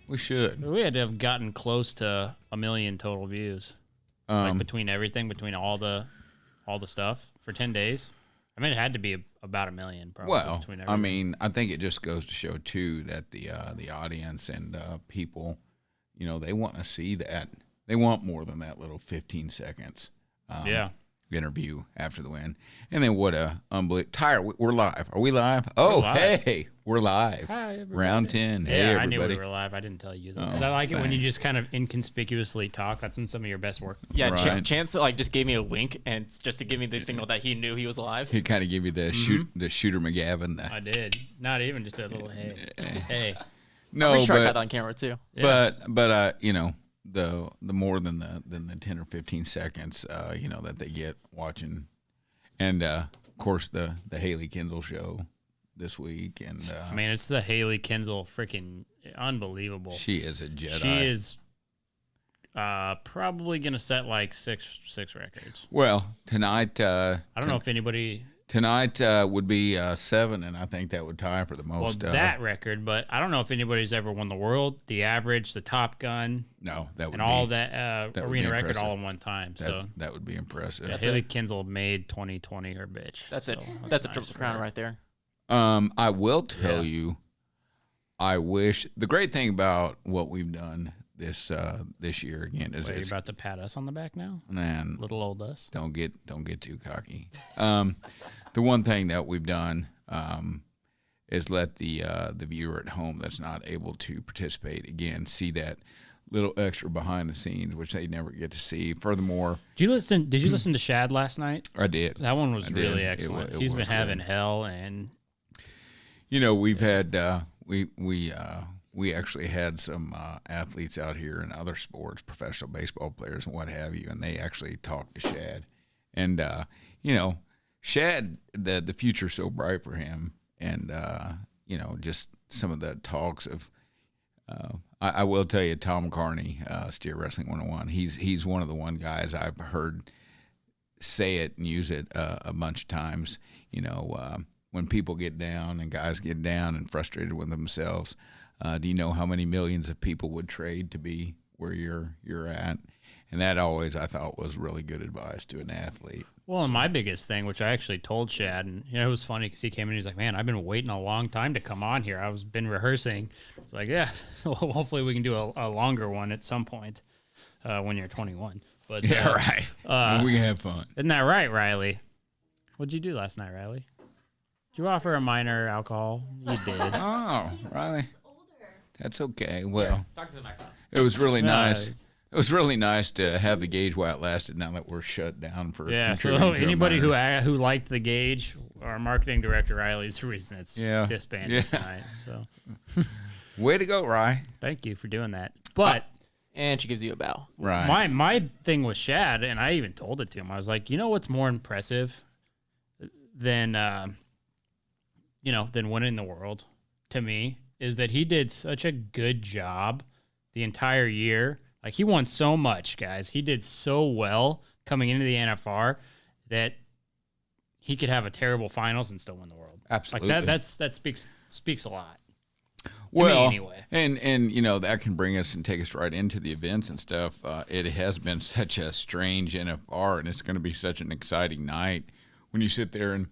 We should. We had to have gotten close to 1 million total views, like between everything, between all the stuff for 10 days. I mean, it had to be about 1 million, probably. Well, between I mean, I think it just goes to show too that the audience and people, they want to see that. They want more than that little 15 seconds. Interview after the win. And then what a unbelievable. Tyre, we're live. Are we live? Oh, live. Hey, we're live. Hi, everybody. Round 10. Yeah, hey, everybody. I knew we were live. I didn't tell you that. Because I like it when you just kind of inconspicuously talk. That's some of your best work. Yeah, right. Chance just gave me a wink, and just to give me the signal that he knew he was live. He kind of gave you the Shooter McGavin. I did. Not even just a little hey. Hey. No, I'm sure I had that on camera too. Yeah. But the more than the 10 or 15 seconds that they get watching, and of course the Haley Kinsel show this week, and I mean, it's the Haley Kinsel, freaking unbelievable. She is a Jedi. She is probably gonna set like six records. Well, tonight I don't know if anybody. Tonight would be 7, and I think that would tie for the most. That record, but I don't know if anybody's ever won the world, the average, the Top Gun. No, that would and all that arena record all in one time. That would be impressive. Yeah, Haley Kinsel made 2020 her bitch. That's it. So that's a triple crown right there. I will tell you, I wish the great thing about what we've done this year again is you're about to pat us on the back now, man. Little old us. Don't get too cocky. The one thing that we've done is let the viewer at home that's not able to participate again see that little extra behind the scenes, which they never get to see. Furthermore, did you listen to Shad last night? I did. That one was really excellent. He's been having hell, and we've had we actually had some athletes out here in other sports, professional baseball players and what have you, and they actually talked to Shad, and Shad, the future's so bright for him, and just some of the talks of. I will tell you, Tom Carney, Steer Wrestling 101. He's one of the guys I've heard say it and use it a bunch of times. When people get down and guys get down and frustrated with themselves, do you know how many millions of people would trade to be where you're at? And that always I thought was really good advice to an athlete. Well, and my biggest thing, which I actually told Shad, and it was funny because he came in and he's like, man, I've been waiting a long time to come on here. I've been rehearsing. It's like, yeah, well, hopefully we can do a longer one at some point when you're 21. But yeah, right. We can have fun. Isn't that right, Riley? What'd you do last night, Riley? Did you offer a minor alcohol? You did. Oh, Riley. That's okay. Well, it was really nice. It was really nice to have the gauge while it lasted. Now that we're shut down for so anybody who liked the gauge, our marketing director Riley's the reason it's disbanded tonight. So, way to go, Rye! Thank you for doing that. But and she gives you a bow. Right. My thing with Shad, and I even told it to him. I was like, what's more impressive than than winning the world to me is that he did such a good job the entire year. Like, he won so much, guys. He did so well coming into the NFR that he could have a terrible finals and still win the world. Absolutely. Like that speaks a lot. Well, to me anyway. And that can bring us and take us right into the events and stuff. It has been such a strange NFR, and it's going to be such an exciting night when you sit there and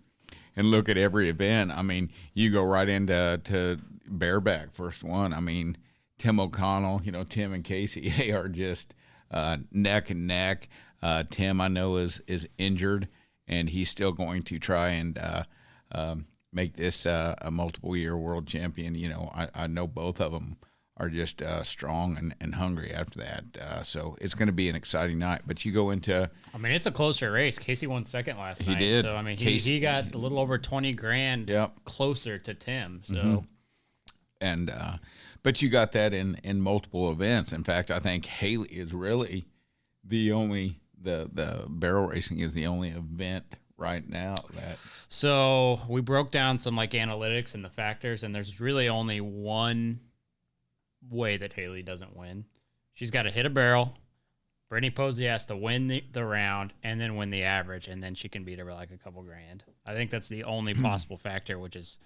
look at every event. I mean, you go right into bareback, first one. I mean, Tim O'Connell, Tim and Casey, they are just neck and neck. Tim, I know, is injured, and he's still going to try and make this a multiple-year world champion. I know both of them are just strong and hungry after that. So it's going to be an exciting night. But you go into... I mean, it's a closer race. Casey won second last night. He did. So, I mean, he got a little over $20,000 closer to Tim. So... Mm-hmm. And but you got that in multiple events. In fact, I think Haley is really the only the barrel racing is the only event right now that. So we broke down some analytics and the factors, and there's really only one way that Haley doesn't win. She's got to hit a barrel. Brittany Posey has to win the round and then win the average, and then she can beat her by a couple grand. I think that's the only possible factor, which is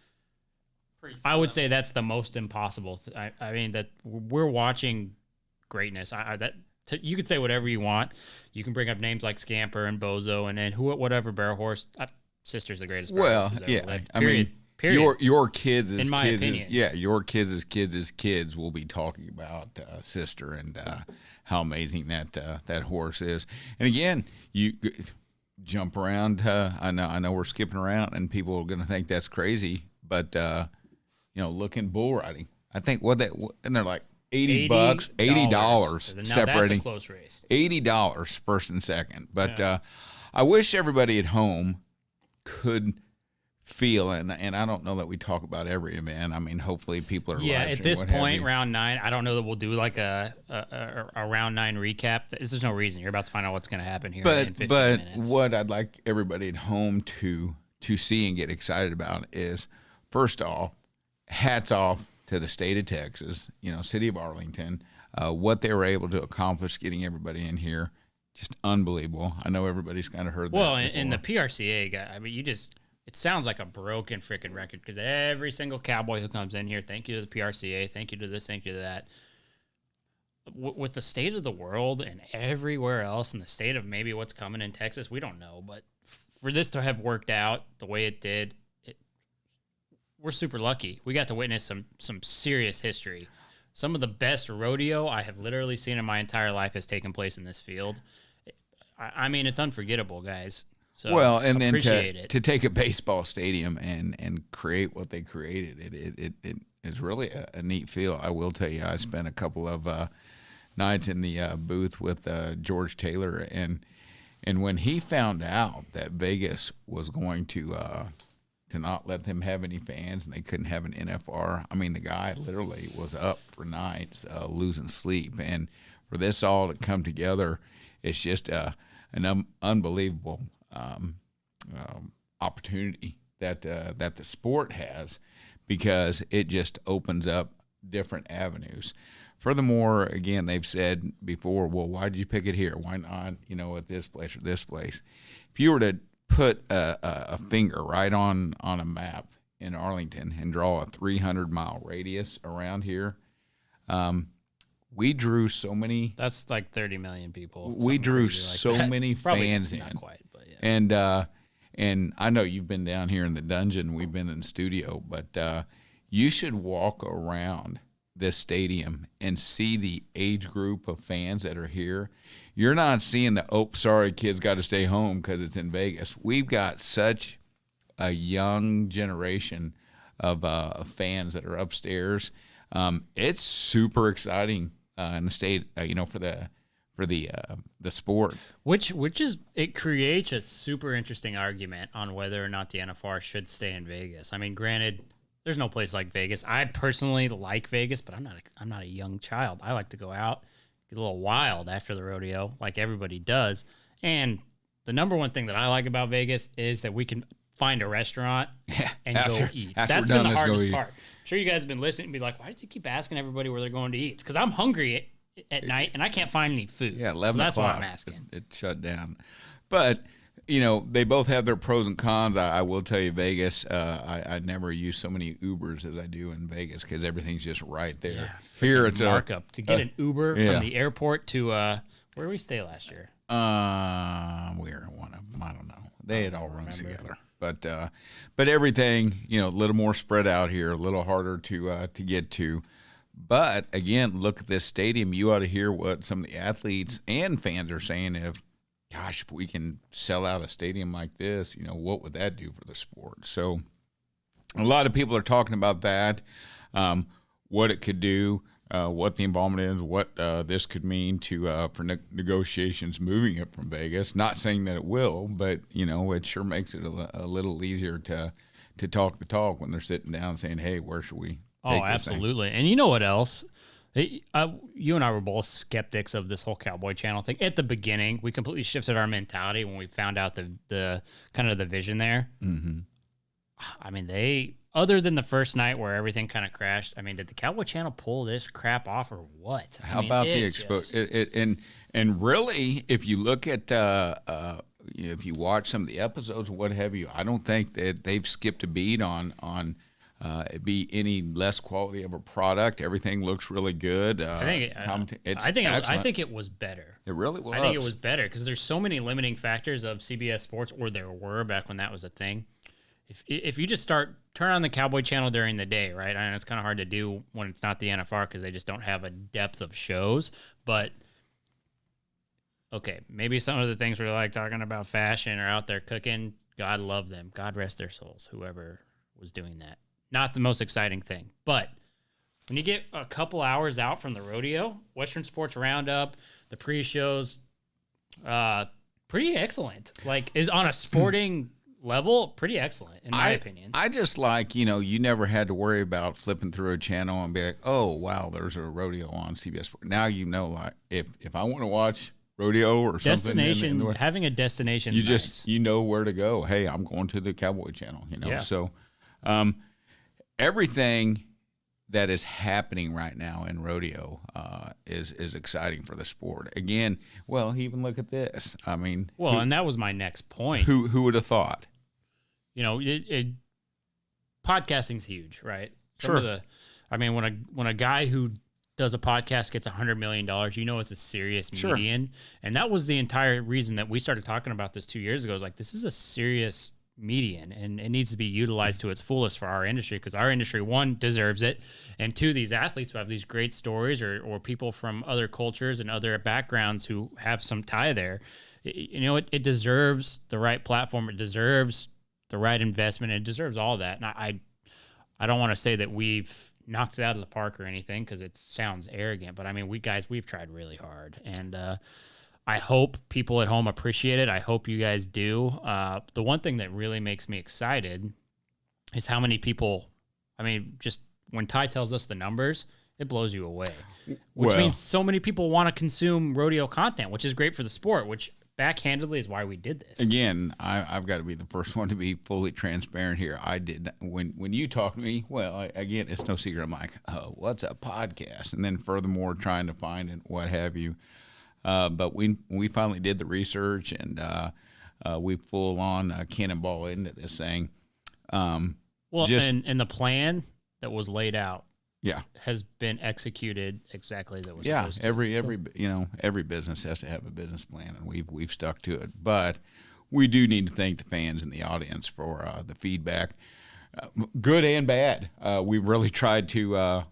I would say that's the most impossible. I mean, that we're watching greatness. You could say whatever you want. You can bring up names like Scamper and Bozo and then whatever barrel horse. Sister's the greatest. Well, yeah. I mean, your kids, in my opinion, your kids will be talking about Sister and how amazing that horse is. And again, you jump around. I know we're skipping around, and people are going to think that's crazy. But look in bull riding. I think and they're like $80, $80 separating. That's a close race. $80 first and second. But I wish everybody at home could feel, and I don't know that we talk about every event. I mean, hopefully people are at this point, round 9. I don't know that we'll do like a round 9 recap. There's no reason. You're about to find out what's going to happen here in 15 minutes. What I'd like everybody at home to see and get excited about is, first off, hats off to the state of Texas, city of Arlington, what they were able to accomplish getting everybody in here. Just unbelievable. I know everybody's kind of heard that. Well, and the PRCA guy, I mean, it sounds like a broken freaking record because every single cowboy who comes in here, thank you to the PRCA, thank you to this, thank you to that. With the state of the world and everywhere else and the state of maybe what's coming in Texas, we don't know. But for this to have worked out the way it did, we're super lucky. We got to witness some serious history. Some of the best rodeo I have literally seen in my entire life has taken place in this field. I mean, it's unforgettable, guys. So and then to take a baseball stadium and create what they created, it is really a neat feel. I will tell you, I spent a couple of nights in the booth with George Taylor, and when he found out that Vegas was going to not let them have any fans and they couldn't have an NFR, I mean, the guy literally was up for nights losing sleep, and for this all to come together, it's just an unbelievable opportunity that the sport has, because it just opens up different avenues. Furthermore, again, they've said before, well, why did you pick it here? Why not, at this place or this place? If you were to put a finger right on a map in Arlington and draw a 300-mile radius around here, we drew so many. That's like 30 million people. We drew so many fans in. Not quite, but yeah. And I know you've been down here in the dungeon. We've been in the studio, but you should walk around this stadium and see the age group of fans that are here. You're not seeing sorry, kids got to stay home because it's in Vegas. We've got such a young generation of fans that are upstairs. It's super exciting in the state, for the sport. Which is, it creates a super interesting argument on whether or not the NFR should stay in Vegas. I mean, granted, there's no place like Vegas. I personally like Vegas, but I'm not a young child. I like to go out, get a little wild after the rodeo, like everybody does. And the number one thing that I like about Vegas is that we can find a restaurant and go eat. That's been the hardest part. I'm sure you guys have been listening and be like, why does he keep asking everybody where they're going to eat? It's because I'm hungry at night and I can't find any food. Yeah, 11 so that's o'clock. Why I'm asking. It shut down. But, they both have their pros and cons. I will tell you, Vegas, I never use so many Ubers as I do in Vegas because everything's just right there. Yeah, here it's markup. To get an Uber from the airport to where did we stay last year? We were one of them. I don't know. They had all run together. But everything, a little more spread out here, a little harder to get to. But again, look at this stadium. You ought to hear what some of the athletes and fans are saying. If we can sell out a stadium like this, what would that do for the sport? So a lot of people are talking about that, what it could do, what the involvement is, what this could mean for negotiations moving it from Vegas. Not saying that it will, but it sure makes it a little easier to talk the talk when they're sitting down saying, "Hey, where should we?" Oh, absolutely. And you know what else? You and I were both skeptics of this whole Cowboy Channel thing at the beginning. We completely shifted our mentality when we found out the kind of the vision there. Mm-hmm. I mean, other than the first night where everything kind of crashed, I mean, did the Cowboy Channel pull this crap off or what? How about the exposure? And really, if you look at if you watch some of the episodes and what have you, I don't think that they've skipped a beat on it be any less quality of a product. Everything looks really good. I think it was better. It really was. I think it was better because there's so many limiting factors of CBS Sports, or there were back when that was a thing. If you just turn on the Cowboy Channel during the day, right? I know it's kind of hard to do when it's not the NFR because they just don't have a depth of shows. But okay, maybe some of the things we're like talking about fashion or out there cooking. God love them. God rest their souls. Whoever was doing that. Not the most exciting thing, but when you get a couple hours out from the rodeo, Western Sports Roundup, the pre-shows, pretty excellent. Like, is on a sporting level, pretty excellent, in my opinion. I just like, you never had to worry about flipping through a channel and be like, oh, wow, there's a rodeo on CBS Sports. Now like, if I want to watch rodeo or something. Having a destination you nice. Just, know where to go. Hey, I'm going to the Cowboy Channel, Yeah. So everything that is happening right now in rodeo is exciting for the sport. Again, even look at this. I mean, and that was my next point. Who would have thought? Podcasting's huge, right? Sure. When a guy who does a podcast gets $100 million, it's a serious median. And that was the entire reason that we started talking about this 2 years ago. Is like, this is a serious median, and it needs to be utilized to its fullest for our industry, because our industry, one, deserves it, and two, these athletes who have these great stories, or people from other cultures and other backgrounds who have some tie there, it deserves the right platform, it deserves the right investment, it deserves all that. And I don't want to say that we've knocked it out of the park or anything, because it sounds arrogant, but I mean, we've tried really hard, and I hope people at home appreciate it. I hope you guys do. The one thing that really makes me excited is how many people, just when Ty tells us the numbers, it blows you away. Which means so many people want to consume rodeo content, which is great for the sport, which backhandedly is why we did this. Again, I've got to be the first one to be fully transparent here. I did, when you talk to me, again, it's no secret. I'm like, oh, what's a podcast? And then furthermore, trying to find it, what have you. But we finally did the research, and we full on cannonball into this thing. And the plan that was laid out, has been executed exactly as it was supposed to. Every business has to have a business plan, and we've stuck to it. But we do need to thank the fans and the audience for the feedback. Good and bad. We really tried to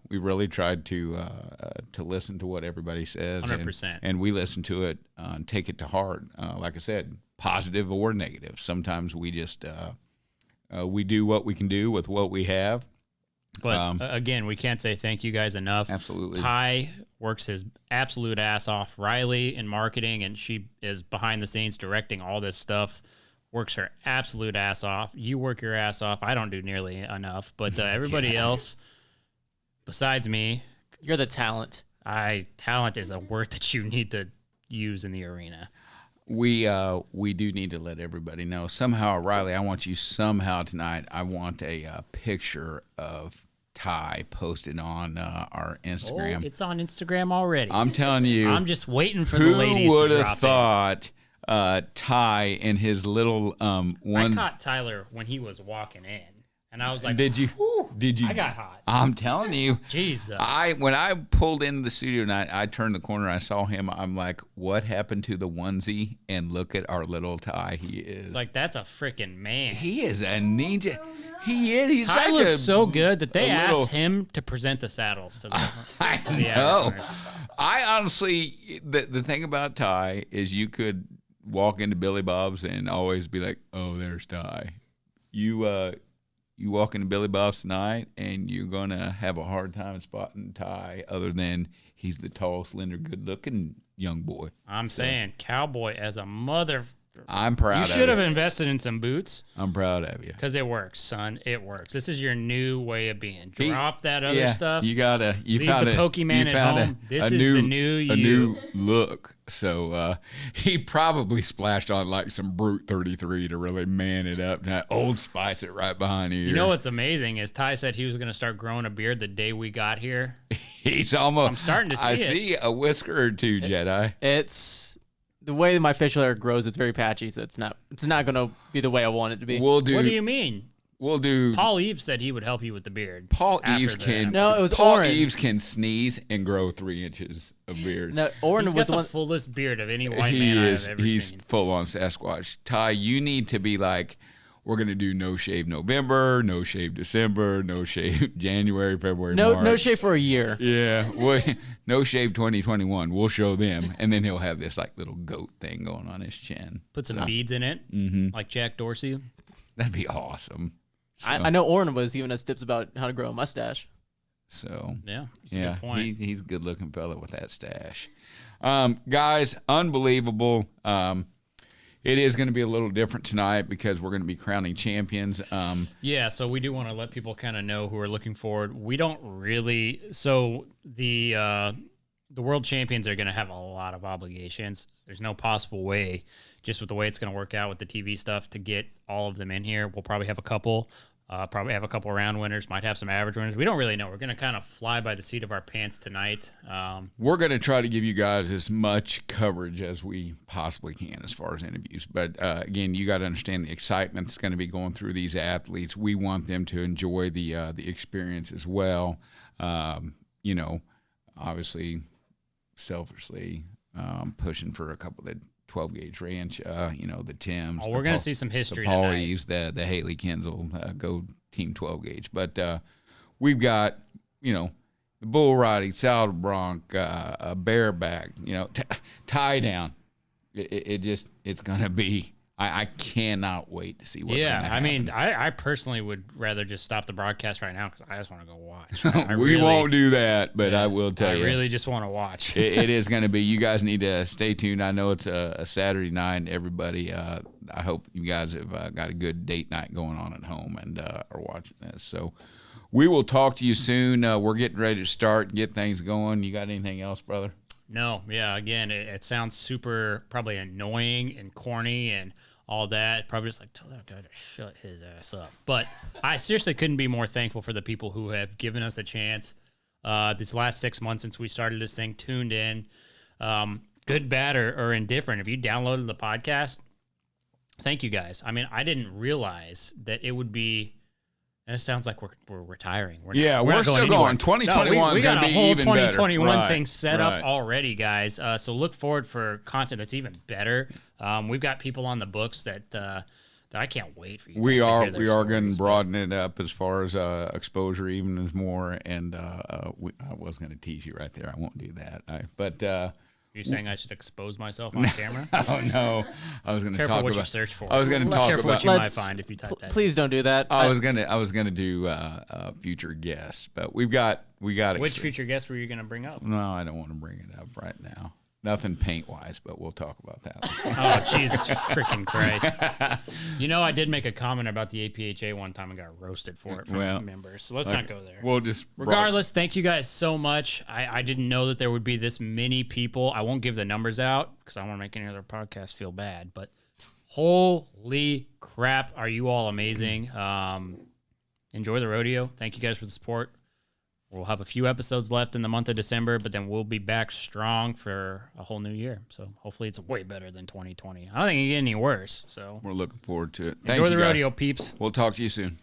listen to what everybody says. 100%. And we listen to it and take it to heart. Like I said, positive or negative. Sometimes we just we do what we can do with what we have. But again, we can't say thank you guys enough. Absolutely. Ty works his absolute ass off. Riley in marketing, and she is behind the scenes directing all this stuff. Works her absolute ass off. You work your ass off. I don't do nearly enough, but everybody else, besides me, you're the talent. Talent is a word that you need to use in the arena. We do need to let everybody know. Somehow, Riley, I want you tonight. I want a picture of Ty posted on our Instagram. Oh, it's on Instagram already. I'm telling you. I'm just waiting for the ladies to drop it. Who would have thought Ty in his little one? I caught Tyler when he was walking in, and I was like, Did you? I got hot. I'm telling you. Jesus. When I pulled into the studio and I turned the corner, I saw him. I'm like, what happened to the onesie? And look at our little Ty. He is. It's like, that's a freaking man. He is a ninja. He is. He's Ty such looks so good that they asked him to present the saddles to the I know. I honestly, the thing about Ty is you could walk into Billy Bob's and always be like, oh, there's Ty. You walk into Billy Bob's tonight, and you're going to have a hard time spotting Ty, other than he's the tall, slender, good-looking young boy. I'm saying Cowboy as a mother. I'm proud of you. You should have invested in some boots. I'm proud of you. Because it works, son. It works. This is your new way of being. Drop that other stuff. You found the Pokemon at home. This is the new you. A new look. So he probably splashed on like some Brute 33 to really man it up. Now, Old Spice it right behind you. You know what's amazing is Ty said he was going to start growing a beard the day we got here. He's almost. I'm starting to see it. I see a whisker or two, Jedi. It's the way my facial hair grows. It's very patchy, so it's not going to be the way I want it to be. We'll do. What do you mean? we'll do. Paul Eves said he would help you with the beard. Paul after Eves the can. NFL. No, it was Paul Oren. Eves can sneeze and grow 3 inches of beard. No, Oren He's was got the the one. fullest beard of any white He man is. I've ever He's seen. full on Sasquatch. Ty, you need to be like, we're gonna do no shave November, no shave December, no shave January, February, March. No shave for a year. Yeah, no shave 2021. We'll show them, and then he'll have this like little goat thing going on his chin. Put some beads in it, like Jack Dorsey. That'd be awesome. So, I know Oren was giving us tips about how to grow a mustache. So Yeah, that's a yeah, good point. he's a good looking fella with that stash. Guys, unbelievable. It is going to be a little different tonight because we're going to be crowning champions. Yeah, so we do want to let people kind of know who are looking forward. We don't really. So the world champions are going to have a lot of obligations. There's no possible way, just with the way it's going to work out with the TV stuff, to get all of them in here. We'll probably have a couple. Probably have a couple round winners. Might have some average winners. We don't really know. We're going to kind of fly by the seat of our pants tonight. We're going to try to give you guys as much coverage as we possibly can as far as interviews. But again, you got to understand the excitement that's going to be going through these athletes. We want them to enjoy the experience as well. Obviously, selfishly pushing for a couple of the 12 gauge ranch, the Tims. We're going to see some history the Paul tonight. Eves, the Haley Kinsel, go team 12 gauge. But we've got, the bull riding, saddle bronc, a bareback, tie down. It's going to be, I cannot wait to see what's going to happen. I mean, I personally would rather just stop the broadcast right now because I just want to go watch. We won't do that, but I will tell you. I really just want to watch. It is going to be. You guys need to stay tuned. I know it's a Saturday night. Everybody, I hope you guys have got a good date night going on at home and are watching this. So we will talk to you soon. We're getting ready to start and get things going. You got anything else, brother? No, yeah. Again, it sounds super probably annoying and corny and all that. Probably just like, tell that guy to shut his ass up. But I seriously couldn't be more thankful for the people who have given us a chance these last 6 months since we started this thing, tuned in, good, bad, or indifferent. If you downloaded the podcast, thank you guys. I mean, I didn't realize that it would be. And it sounds like we're retiring. We're we're still going. 2021 we is got going to a be whole even 2021 better. thing set Right. up already, guys. So look forward for content that's even better. We've got people on the books that I can't wait for you. We guys to are hear their we are going to stories. broaden it up as far as exposure even as more. And I was going to tease you right there. I won't do that. You're saying I should expose myself on camera? Oh no, I was going to Careful talk what you about. search for. I was going to talk Careful what about. you might Let's- find if you type that. Please don't do that. I was gonna do future guests, but we got. Which future guest were you going to bring up? No, I don't want to bring it up right now. Nothing paint wise, but we'll talk about that. Oh, Jesus freaking Christ. I did make a comment about the APHA one time and got roasted for it from members. So let's not go there. We'll just Regardless, thank you guys so much. I didn't know that there would be this many people. I won't give the numbers out because I don't want to make any other podcast feel bad. But holy crap, are you all amazing. Enjoy the rodeo. Thank you guys for the support. We'll have a few episodes left in the month of December, but then we'll be back strong for a whole new year. So hopefully it's way better than 2020. I don't think it can get any worse. So We're looking forward to it. enjoy the rodeo, peeps. We'll talk to you soon.